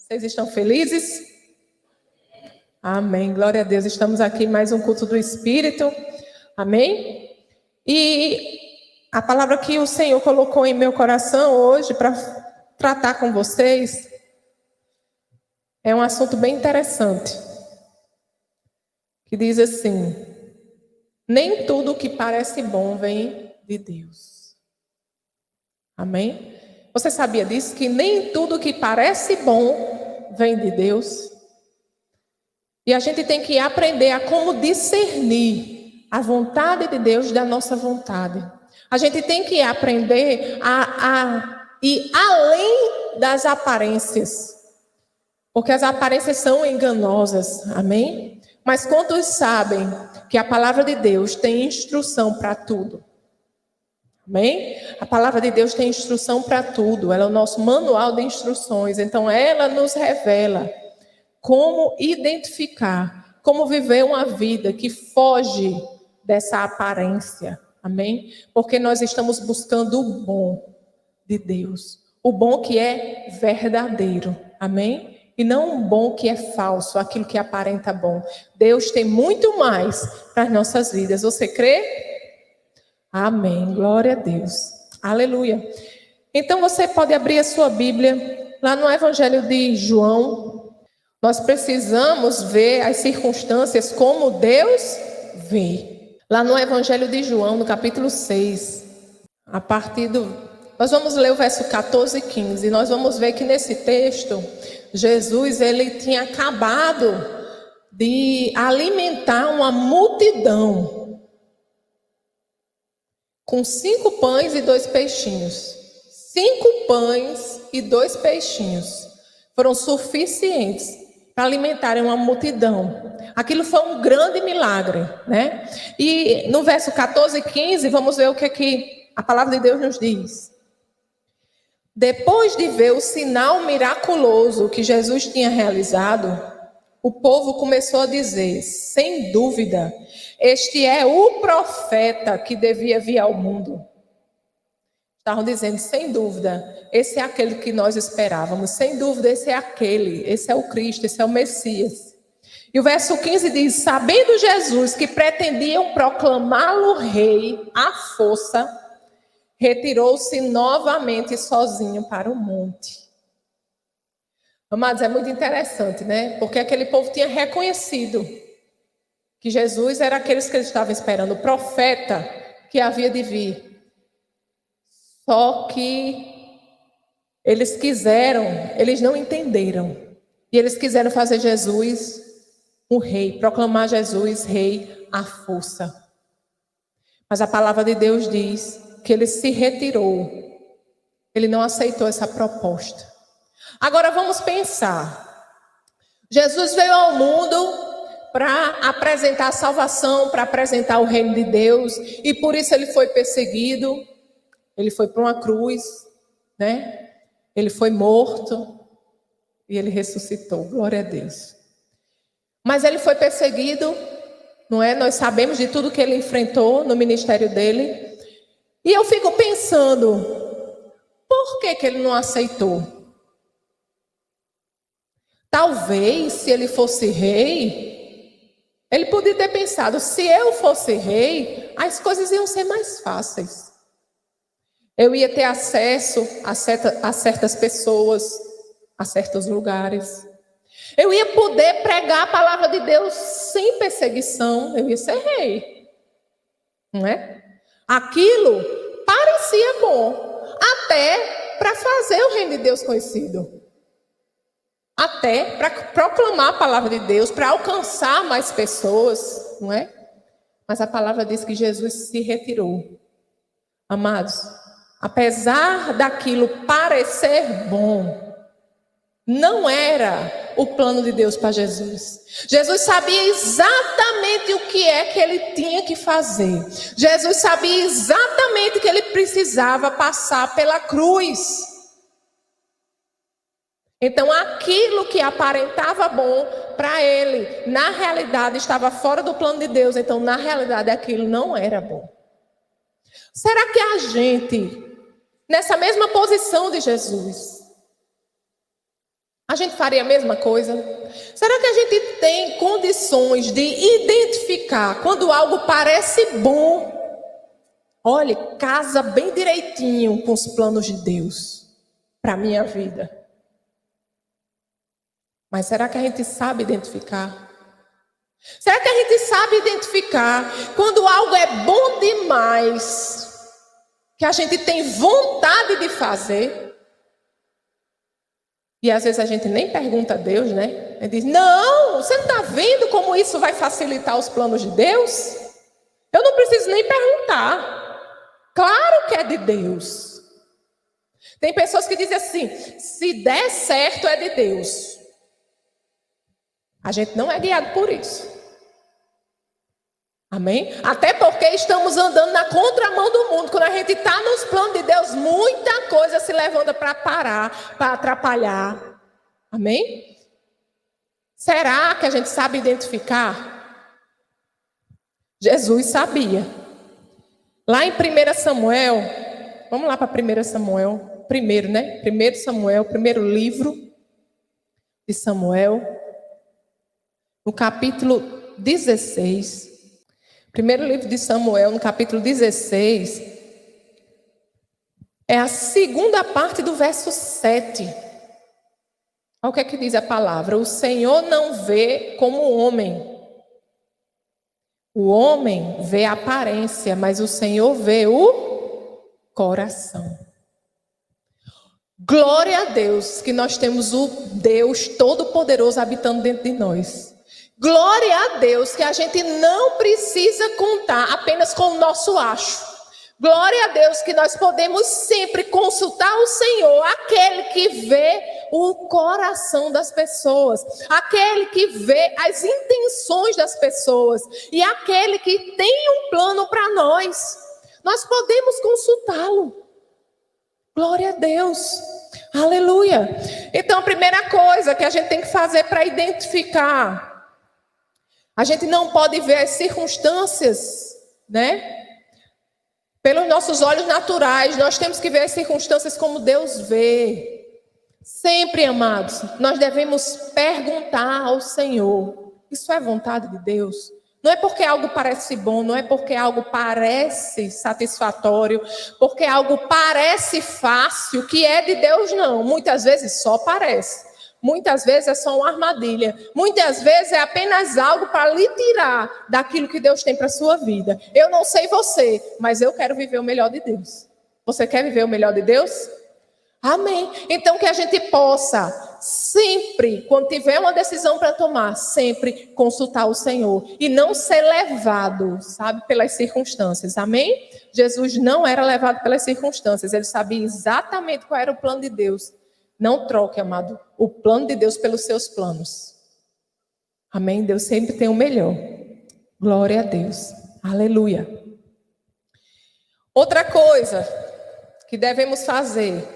Vocês estão felizes? Amém. Glória a Deus. Estamos aqui em mais um culto do Espírito. Amém? E a palavra que o Senhor colocou em meu coração hoje para tratar com vocês é um assunto bem interessante. Que diz assim: nem tudo que parece bom vem de Deus. Amém? Você sabia disso? Que nem tudo que parece bom vem de Deus. E a gente tem que aprender a como discernir a vontade de Deus da nossa vontade. A gente tem que aprender a ir além das aparências. Porque as aparências são enganosas. Amém? Mas quantos sabem que a palavra de Deus tem instrução para tudo? Amém? A palavra de Deus tem instrução para tudo. Ela é o nosso manual de instruções. Então, ela nos revela como identificar, como viver uma vida que foge dessa aparência. Amém? Porque nós estamos buscando o bom de Deus. O bom que é verdadeiro. Amém? E não um bom que é falso, aquilo que aparenta bom. Deus tem muito mais para as nossas vidas. Você crê? Amém. Glória a Deus. Aleluia. Então você pode abrir a sua Bíblia lá no Evangelho de João. Nós precisamos ver as circunstâncias como Deus vê. Lá no Evangelho de João, no capítulo 6, nós vamos ler o verso 14 e 15. Nós vamos ver que nesse texto, Jesus, ele tinha acabado de alimentar uma multidão com 5 pães e 2 peixinhos. 5 pães e 2 peixinhos foram suficientes para alimentarem uma multidão. Aquilo foi um grande milagre, né? E no verso 14 e 15, vamos ver o que a palavra de Deus nos diz. Depois de ver o sinal miraculoso que Jesus tinha realizado, o povo começou a dizer: sem dúvida, este é o profeta que devia vir ao mundo. Estavam dizendo: sem dúvida, esse é aquele que nós esperávamos. Sem dúvida, esse é o Cristo, esse é o Messias. E o verso 15 diz: sabendo Jesus que pretendiam proclamá-lo rei à força, retirou-se novamente sozinho para o monte. Amados, é muito interessante, né? Porque aquele povo tinha reconhecido que Jesus era aqueles que eles estavam esperando, o profeta que havia de vir. Só que eles não entenderam. E eles quiseram fazer Jesus um rei, proclamar Jesus rei à força. Mas a palavra de Deus diz que ele se retirou. Ele não aceitou essa proposta. Agora vamos pensar. Jesus veio ao mundo para apresentar a salvação, para apresentar o reino de Deus, e por isso ele foi perseguido, ele foi para uma cruz, né? Ele foi morto e ele ressuscitou, glória a Deus. Mas ele foi perseguido, não é? Nós sabemos de tudo que ele enfrentou no ministério dele, e eu fico pensando, por que ele não aceitou? Talvez, se ele fosse rei, ele podia ter pensado: se eu fosse rei, as coisas iam ser mais fáceis. Eu ia ter acesso a certas pessoas, a certos lugares. Eu ia poder pregar a palavra de Deus sem perseguição. Eu ia ser rei, não é? Aquilo parecia bom, até para fazer o reino de Deus conhecido. Até para proclamar a palavra de Deus, para alcançar mais pessoas, não é? Mas a palavra diz que Jesus se retirou. Amados, apesar daquilo parecer bom, não era o plano de Deus para Jesus. Jesus sabia exatamente o que é que ele tinha que fazer. Jesus sabia exatamente que ele precisava passar pela cruz. Então, aquilo que aparentava bom para ele, na realidade estava fora do plano de Deus. Então, na realidade, aquilo não era bom. Será que a gente, nessa mesma posição de Jesus, A gente faria a mesma coisa? Será que a gente tem condições de identificar quando algo parece bom? Olha, casa bem direitinho com os planos de Deus para a minha vida. Mas será que a gente sabe identificar? Será que a gente sabe identificar quando algo é bom demais, que a gente tem vontade de fazer? E às vezes a gente nem pergunta a Deus, né? Ele diz, não, você não está vendo como isso vai facilitar os planos de Deus? Eu não preciso nem perguntar. Claro que é de Deus. Tem pessoas que dizem assim, se der certo é de Deus. A gente não é guiado por isso. Amém? Até porque estamos andando na contramão do mundo. Quando a gente está nos planos de Deus, muita coisa se levanta para parar, para atrapalhar. Amém? Será que a gente sabe identificar? Jesus sabia. Lá em 1 Samuel, vamos lá para 1 Samuel, primeiro, né? 1 Samuel, primeiro livro de Samuel, no capítulo 16. Primeiro livro de Samuel, no capítulo 16, é a segunda parte do verso 7. Olha o que é que diz a palavra. O Senhor não vê como o homem. O homem vê a aparência, mas o Senhor vê o coração. Glória a Deus que nós temos o Deus Todo-Poderoso habitando dentro de nós. Glória a Deus que a gente não precisa contar apenas com o nosso acho. Glória a Deus que nós podemos sempre consultar o Senhor, aquele que vê o coração das pessoas, aquele que vê as intenções das pessoas e aquele que tem um plano para nós. Nós podemos consultá-lo. Glória a Deus. Aleluia. Então, a primeira coisa que a gente tem que fazer para identificar, a gente não pode ver as circunstâncias, né? Pelos nossos olhos naturais, nós temos que ver as circunstâncias como Deus vê. Sempre, amados, nós devemos perguntar ao Senhor, isso é vontade de Deus? Não é porque algo parece bom, não é porque algo parece satisfatório, porque algo parece fácil, que é de Deus, não. Muitas vezes só parece. Muitas vezes é só uma armadilha. Muitas vezes é apenas algo para lhe tirar daquilo que Deus tem para a sua vida. Eu não sei você, mas eu quero viver o melhor de Deus. Você quer viver o melhor de Deus? Amém. Então que a gente possa sempre, quando tiver uma decisão para tomar, sempre consultar o Senhor. E não ser levado, sabe, pelas circunstâncias. Amém? Jesus não era levado pelas circunstâncias. Ele sabia exatamente qual era o plano de Deus. Não troque, amado, o plano de Deus pelos seus planos. Amém? Deus sempre tem o melhor. Glória a Deus. Aleluia. Outra coisa que devemos fazer.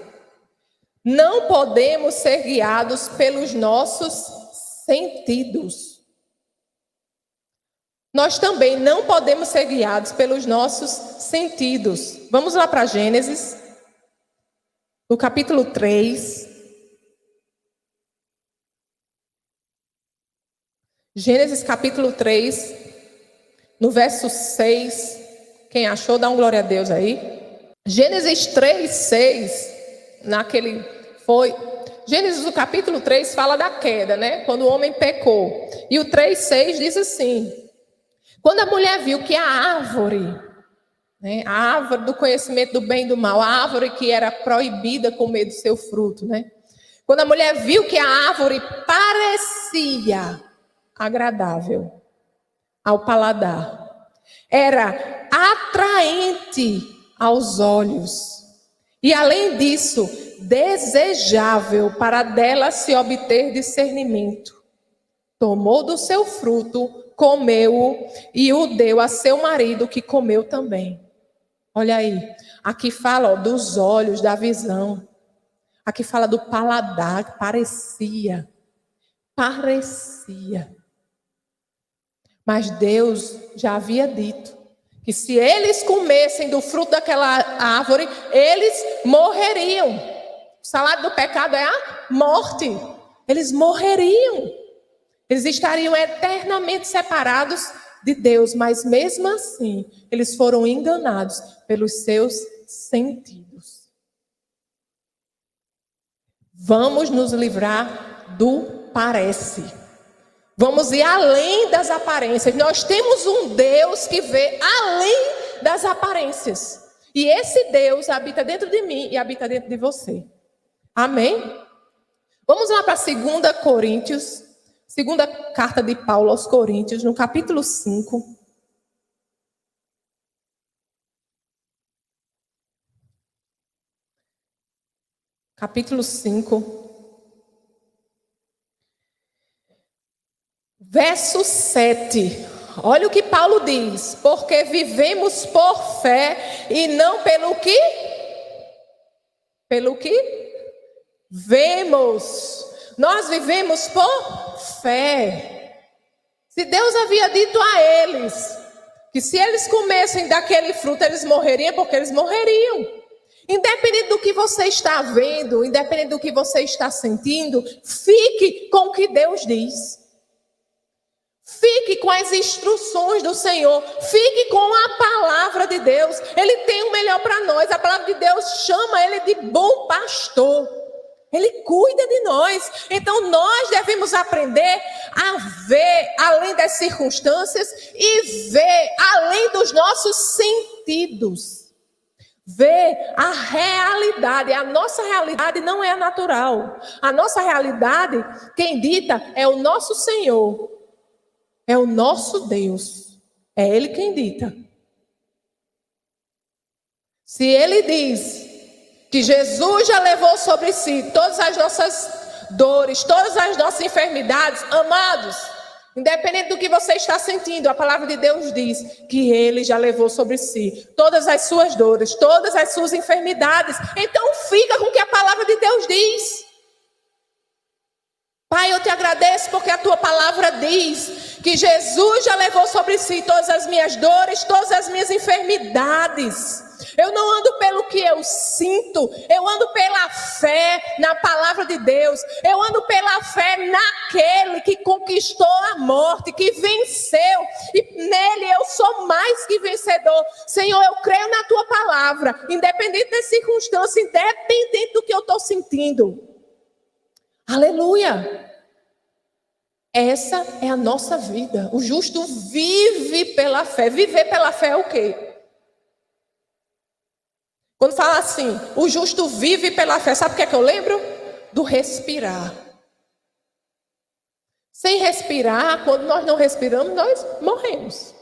Não podemos ser guiados pelos nossos sentidos. Nós também não podemos ser guiados pelos nossos sentidos. Vamos lá para Gênesis, no capítulo 3. Gênesis capítulo 3, no verso 6. Quem achou, dá um glória a Deus aí. Gênesis 3, 6. Gênesis, o capítulo 3 fala da queda, né? Quando o homem pecou. E o 3, 6 diz assim: quando a mulher viu que a árvore, né? A árvore do conhecimento do bem e do mal, a árvore que era proibida comer do seu fruto, né? Quando a mulher viu que a árvore parecia agradável ao paladar, era atraente aos olhos e, além disso, desejável para dela se obter discernimento, tomou do seu fruto, comeu-o e o deu a seu marido, que comeu também. Olha aí, aqui fala dos olhos, da visão. Aqui fala do paladar, parecia. Mas Deus já havia dito que se eles comessem do fruto daquela árvore, eles morreriam. O salário do pecado é a morte. eles morreriam. Eles estariam eternamente separados de Deus, mas mesmo assim, eles foram enganados pelos seus sentidos. Vamos nos livrar do parece. Vamos ir além das aparências. Nós temos um Deus que vê além das aparências. E esse Deus habita dentro de mim e habita dentro de você. Amém? Vamos lá para 2 Coríntios, segunda carta de Paulo aos Coríntios, no capítulo 5. Capítulo 5. Verso 7. Olha o que Paulo diz. Porque vivemos por fé e não pelo que? Pelo que? Vemos. Nós vivemos por fé. Se Deus havia dito a eles que se eles comessem daquele fruto eles morreriam, porque eles morreriam. Independente do que você está vendo, independente do que você está sentindo, fique com o que Deus diz. Fique com as instruções do Senhor. Fique com a palavra de Deus. Ele tem o melhor para nós. A palavra de Deus chama ele de bom pastor. Ele cuida de nós. Então nós devemos aprender a ver além das circunstâncias e ver além dos nossos sentidos. Ver a realidade. A nossa realidade não é a natural. A nossa realidade, quem dita é o nosso Senhor. É o nosso Deus. É Ele quem dita. Se Ele diz que Jesus já levou sobre si todas as nossas dores, todas as nossas enfermidades, amados, independente do que você está sentindo, a palavra de Deus diz que Ele já levou sobre si todas as suas dores, todas as suas enfermidades. Então fica com o que a palavra de Deus diz. Pai, eu te agradeço porque a tua palavra diz que Jesus já levou sobre si todas as minhas dores, todas as minhas enfermidades. Eu não ando pelo que eu sinto, eu ando pela fé na palavra de Deus. Eu ando pela fé naquele que conquistou a morte, que venceu. E nele eu sou mais que vencedor. Senhor, eu creio na tua palavra, independente das circunstâncias, independente do que eu estou sentindo. Aleluia! Essa é a nossa vida. O justo vive pela fé. Viver pela fé é o quê? Quando fala assim, o justo vive pela fé, sabe o que é que eu lembro? Do respirar. Sem respirar, quando nós não respiramos, nós morremos.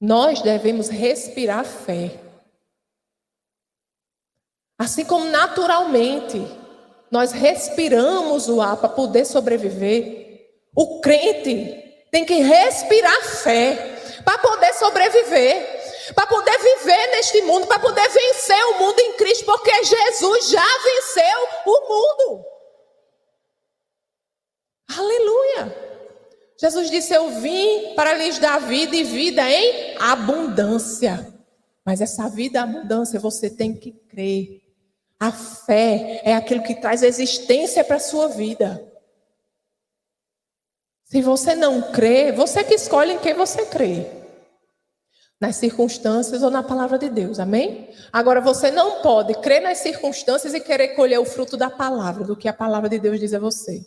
Nós devemos respirar fé. Assim como naturalmente nós respiramos o ar para poder sobreviver, o crente tem que respirar fé para poder sobreviver, para poder viver neste mundo, para poder vencer o mundo em Cristo, porque Jesus já venceu o mundo. Aleluia! Jesus disse, eu vim para lhes dar vida e vida em abundância. Mas essa vida, abundância, você tem que crer. A fé é aquilo que traz existência para a sua vida. Se você não crê, você que escolhe em quem você crê. Nas circunstâncias ou na palavra de Deus, amém? Agora você não pode crer nas circunstâncias e querer colher o fruto da palavra, do que a palavra de Deus diz a você.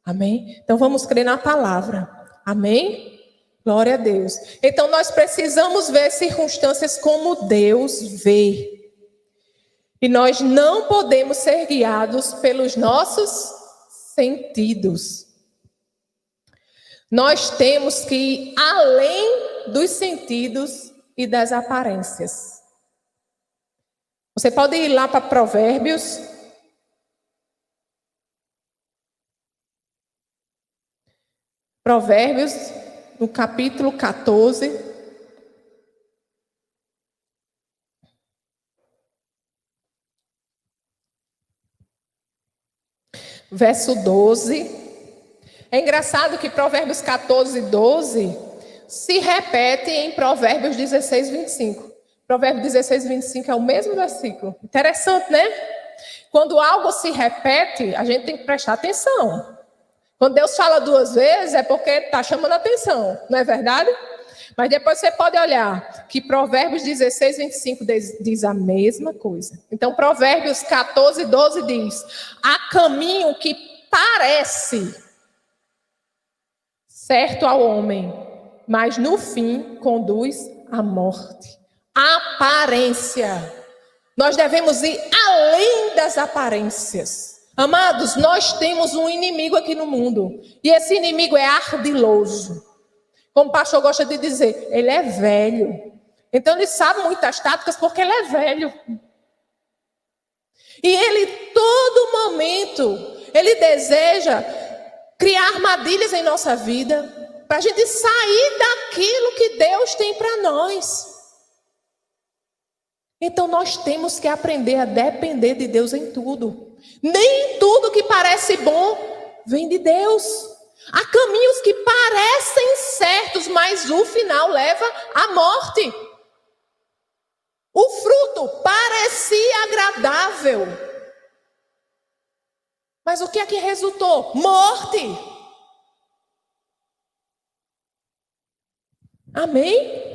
Amém? Então vamos crer na palavra. Amém? Glória a Deus. Então nós precisamos ver as circunstâncias como Deus vê. E nós não podemos ser guiados pelos nossos sentidos. Nós temos que ir além dos sentidos e das aparências. Você pode ir lá para Provérbios. Provérbios, no capítulo 14. Verso 12. É engraçado que Provérbios 14, 12 se repete em Provérbios 16, 25. Provérbios 16, 25 é o mesmo versículo. Interessante, né? Quando algo se repete, a gente tem que prestar atenção. Quando Deus fala 2 vezes, é porque está chamando atenção, não é verdade? Mas depois você pode olhar que Provérbios 16, 25 diz a mesma coisa. Então, Provérbios 14, 12 diz: há caminho que parece certo ao homem, mas no fim conduz à morte. Aparência. Nós devemos ir além das aparências. Amados, nós temos um inimigo aqui no mundo. E esse inimigo é ardiloso. Como o pastor gosta de dizer, ele é velho. Então ele sabe muitas táticas porque ele é velho. E ele, todo momento, ele deseja criar armadilhas em nossa vida para a gente sair daquilo que Deus tem para nós. Então nós temos que aprender a depender de Deus em tudo. Nem tudo que parece bom vem de Deus. Há caminhos que parecem certos, mas o final leva à morte. O fruto parecia agradável, mas o que é que resultou? Morte. Amém?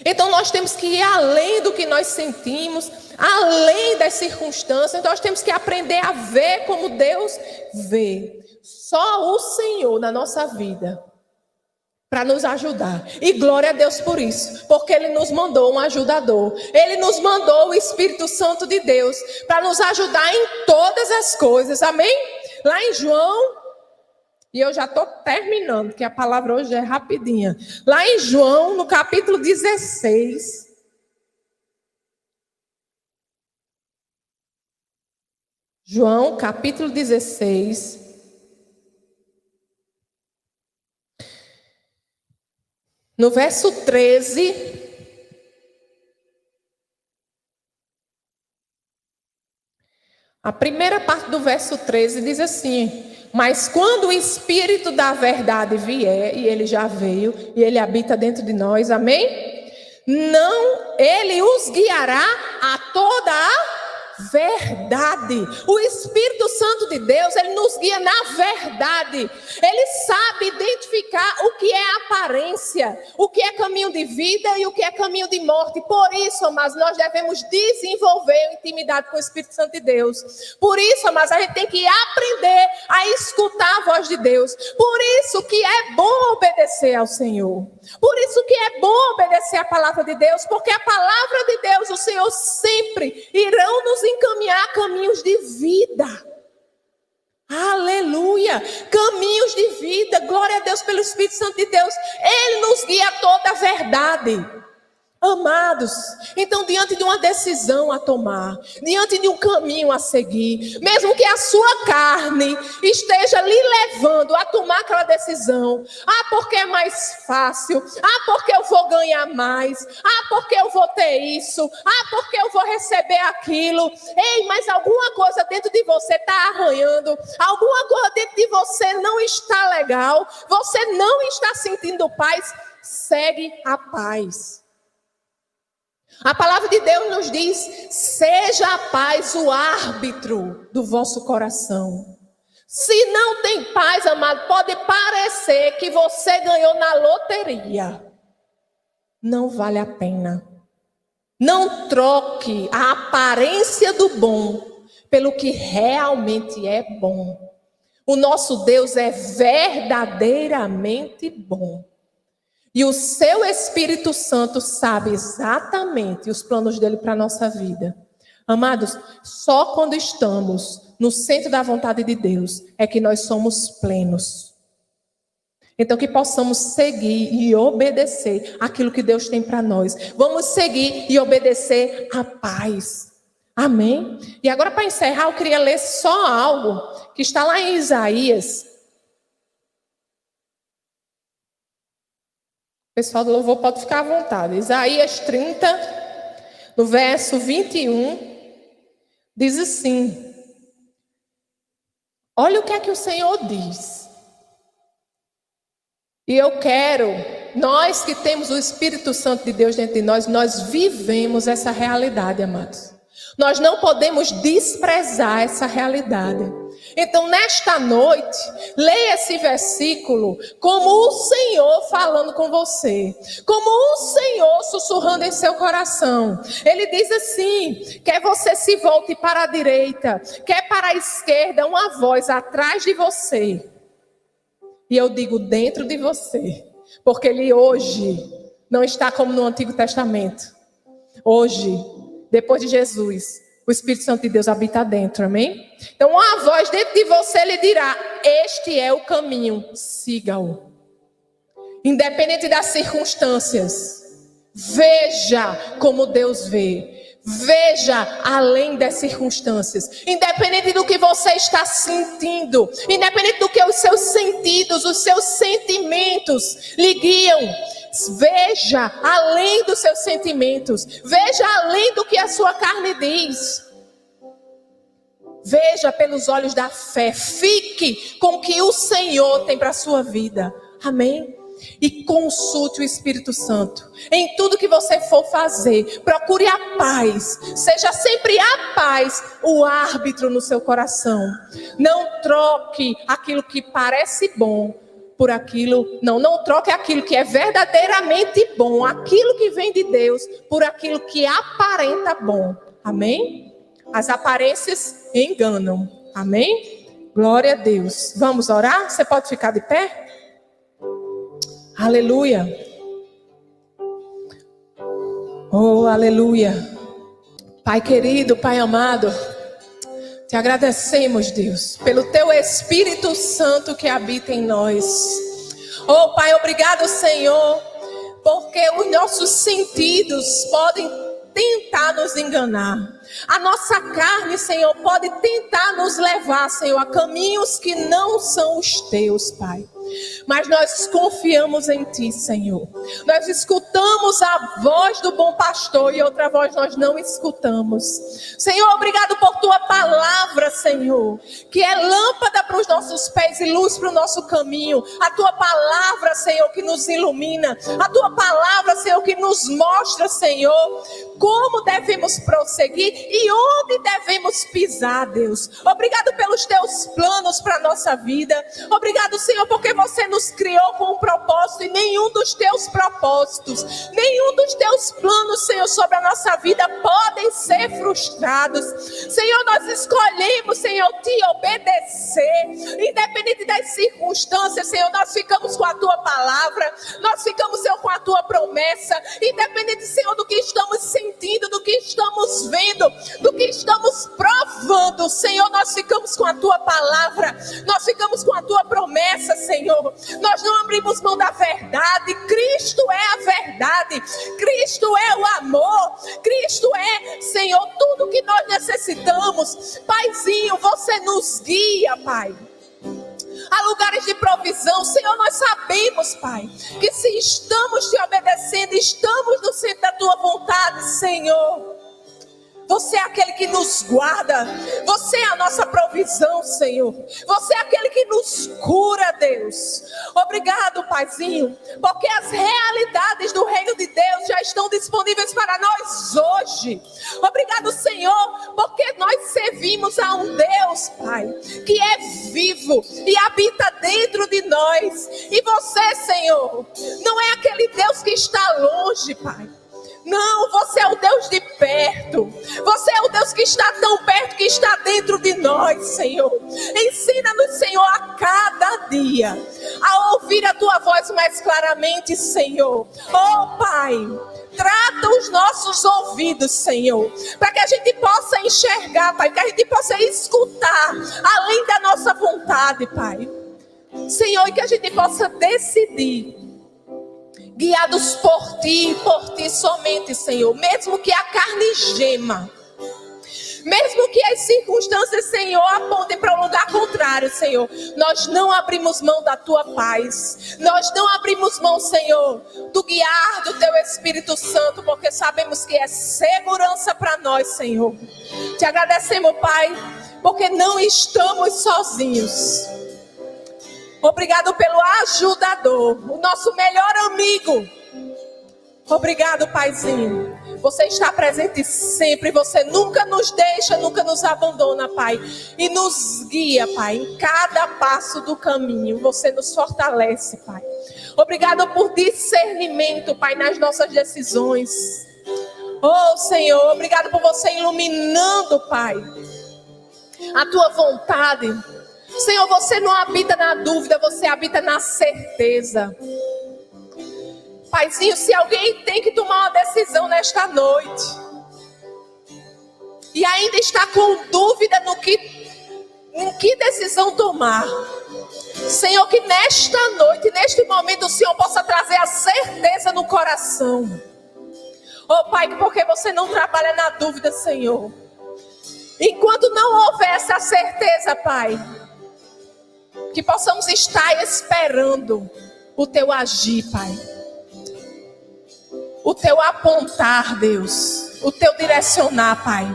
Então nós temos que ir além do que nós sentimos, além das circunstâncias. Então nós temos que aprender a ver como Deus vê. Só o Senhor na nossa vida para nos ajudar. E glória a Deus por isso, porque Ele nos mandou um ajudador. Ele nos mandou o Espírito Santo de Deus para nos ajudar em todas as coisas. Amém? Lá em João, e eu já estou terminando, porque a palavra hoje é rapidinha. Lá em João, no capítulo 16. João, capítulo 16. No verso 13. A primeira parte do verso 13 diz assim: mas quando o Espírito da verdade vier, e ele já veio, e ele habita dentro de nós, amém? Não, ele os guiará a toda a verdade. O Espírito Santo de Deus, ele nos guia na verdade. Ele sabe identificar o que é aparência, o que é caminho de vida e o que é caminho de morte. Por isso, amados, nós devemos desenvolver intimidade com o Espírito Santo de Deus. Por isso, amados, a gente tem que aprender a escutar a voz de Deus. Por isso que é bom obedecer ao Senhor. Por isso que é bom obedecer a palavra de Deus, porque a palavra de Deus, o Senhor sempre irão nos encaminhar a caminhos de vida. Aleluia! Caminhos de vida. Glória a Deus pelo Espírito Santo de Deus. Ele nos guia a toda a verdade. Amados, então diante de uma decisão a tomar, diante de um caminho a seguir, mesmo que a sua carne esteja lhe levando a tomar aquela decisão, porque é mais fácil, porque eu vou ganhar mais, porque eu vou ter isso, porque eu vou receber aquilo. Ei, mas alguma coisa dentro de você está arranhando, alguma coisa dentro de você não está legal, você não está sentindo paz, segue a paz. A palavra de Deus nos diz: seja a paz o árbitro do vosso coração. Se não tem paz, amado, pode parecer que você ganhou na loteria. Não vale a pena. Não troque a aparência do bom pelo que realmente é bom. O nosso Deus é verdadeiramente bom. E o seu Espírito Santo sabe exatamente os planos dele para a nossa vida. Amados, só quando estamos no centro da vontade de Deus é que nós somos plenos. Então que possamos seguir e obedecer aquilo que Deus tem para nós. Vamos seguir e obedecer a paz. Amém? E agora, para encerrar, eu queria ler só algo que está lá em Isaías. O pessoal do louvor pode ficar à vontade. Isaías 30, no verso 21, diz assim: olha o que é que o Senhor diz. E eu quero, nós que temos o Espírito Santo de Deus dentro de nós, nós vivemos essa realidade, amados. Nós não podemos desprezar essa realidade. Então, nesta noite, leia esse versículo como o Senhor falando com você, como o Senhor sussurrando em seu coração. Ele diz assim: quer você se volte para a direita, quer para a esquerda, uma voz atrás de você. E eu digo dentro de você, porque ele hoje não está como no Antigo Testamento. Hoje, depois de Jesus, o Espírito Santo de Deus habita dentro, amém? Então uma voz dentro de você lhe dirá: este é o caminho, siga-o. Independente das circunstâncias, veja como Deus vê. Veja além das circunstâncias. Independente do que você está sentindo, independente do que os seus sentidos, os seus sentimentos lhe guiam, veja além dos seus sentimentos. Veja além do que a sua carne diz. Veja pelos olhos da fé. Fique com o que o Senhor tem para a sua vida. Amém? E consulte o Espírito Santo. Em tudo que você for fazer, procure a paz. Seja sempre a paz o árbitro no seu coração. Não troque aquilo que parece bom por aquilo. Não troque aquilo que é verdadeiramente bom, aquilo que vem de Deus, por aquilo que aparenta bom. Amém? As aparências enganam. Amém? Glória a Deus. Vamos orar? Você pode ficar de pé? Aleluia. Oh, aleluia. Pai querido, Pai amado, te agradecemos, Deus, pelo teu Espírito Santo que habita em nós. Oh, Pai, obrigado, Senhor, porque os nossos sentidos podem tentar nos enganar. A nossa carne, Senhor, pode tentar nos levar, Senhor, a caminhos que não são os teus, Pai. Mas nós confiamos em Ti, Senhor. Nós escutamos a voz do bom pastor e outra voz nós não escutamos. Senhor, obrigado por Tua palavra, Senhor, que é lâmpada para os nossos pés e luz para o nosso caminho. A Tua palavra, Senhor, que nos ilumina. A Tua palavra, Senhor, que nos mostra, Senhor, como devemos prosseguir e onde devemos pisar, Deus. Obrigado pelos Teus planos para a nossa vida. Obrigado, Senhor, porque você nos criou com um propósito e nenhum dos Teus propósitos, nenhum dos Teus planos, Senhor, sobre a nossa vida podem ser frustrados. Senhor, nós escolhemos, Senhor, Te obedecer. Independente das circunstâncias, Senhor, nós ficamos com a Tua palavra. Nós ficamos, Senhor, com a Tua promessa. Independente, Senhor, do que estamos sentindo, do que estamos vendo, do que estamos provando, Senhor, nós ficamos com a Tua palavra. Nós ficamos com a Tua promessa, Senhor. Nós não abrimos mão da verdade. Cristo é a verdade. Cristo é o amor. Cristo é, Senhor, tudo que nós necessitamos. Paizinho, você nos guia, Pai, há lugares de provisão. Senhor, nós sabemos, Pai, que se estamos Te obedecendo, estamos no centro da Tua vontade, Senhor. Você é aquele que nos guarda. Você é a nossa provisão, Senhor. Você é aquele que nos cura, Deus. Obrigado, Paizinho, porque as realidades do reino de Deus já estão disponíveis para nós hoje. Obrigado, Senhor, porque nós servimos a um Deus, Pai, que é vivo e habita dentro de nós. E você, Senhor, não é aquele Deus que está longe, Pai. Não, você é o Deus de perto. Você é o Deus que está tão perto, que está dentro de nós, Senhor. Ensina-nos, Senhor, a cada dia a ouvir a Tua voz mais claramente, Senhor. Oh, Pai, trata os nossos ouvidos, Senhor, para que a gente possa enxergar, Pai, que a gente possa escutar além da nossa vontade, Pai. Senhor, e que a gente possa decidir guiados por Ti somente, Senhor. Mesmo que a carne gema, mesmo que as circunstâncias, Senhor, apontem para um lugar contrário, Senhor, nós não abrimos mão da Tua paz. Nós não abrimos mão, Senhor, do guiar do Teu Espírito Santo, porque sabemos que é segurança para nós, Senhor. Te agradecemos, Pai, porque não estamos sozinhos. Obrigado pelo ajudador, o nosso melhor amigo. Obrigado, Paizinho, Você está presente sempre, você nunca nos deixa, nunca nos abandona, Pai. E nos guia, Pai, em cada passo do caminho. Você nos fortalece, Pai. Obrigado por discernimento, Pai, nas nossas decisões. Oh, Senhor, obrigado por você iluminando, Pai, a tua vontade. Senhor, você não habita na dúvida, você habita na certeza. Paizinho, se alguém tem que tomar uma decisão nesta noite e ainda está com dúvida em que decisão tomar, Senhor, que nesta noite, neste momento, o Senhor possa trazer a certeza no coração. Oh, Pai, porque você não trabalha na dúvida, Senhor. Enquanto não houver essa certeza, Pai, que possamos estar esperando o Teu agir, Pai. O Teu apontar, Deus. O Teu direcionar, Pai.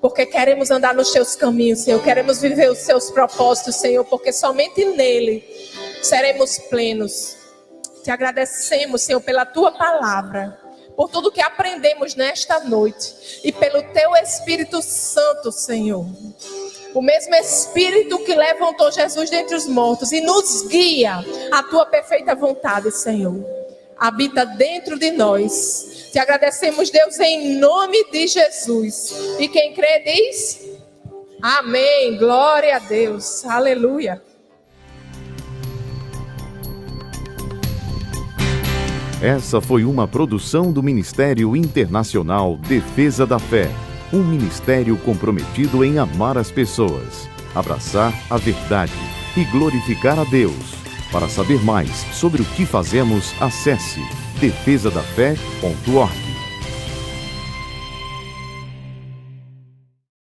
Porque queremos andar nos Teus caminhos, Senhor. Queremos viver os Teus propósitos, Senhor. Porque somente nele seremos plenos. Te agradecemos, Senhor, pela Tua palavra. Por tudo que aprendemos nesta noite. E pelo Teu Espírito Santo, Senhor. O mesmo Espírito que levantou Jesus dentre os mortos. E nos guia à Tua perfeita vontade, Senhor. Habita dentro de nós. Te agradecemos, Deus, em nome de Jesus. E quem crê diz: amém. Glória a Deus. Aleluia. Essa foi uma produção do Ministério Internacional Defesa da Fé. Um ministério comprometido em amar as pessoas, abraçar a verdade e glorificar a Deus. Para saber mais sobre o que fazemos, acesse defesadafé.org.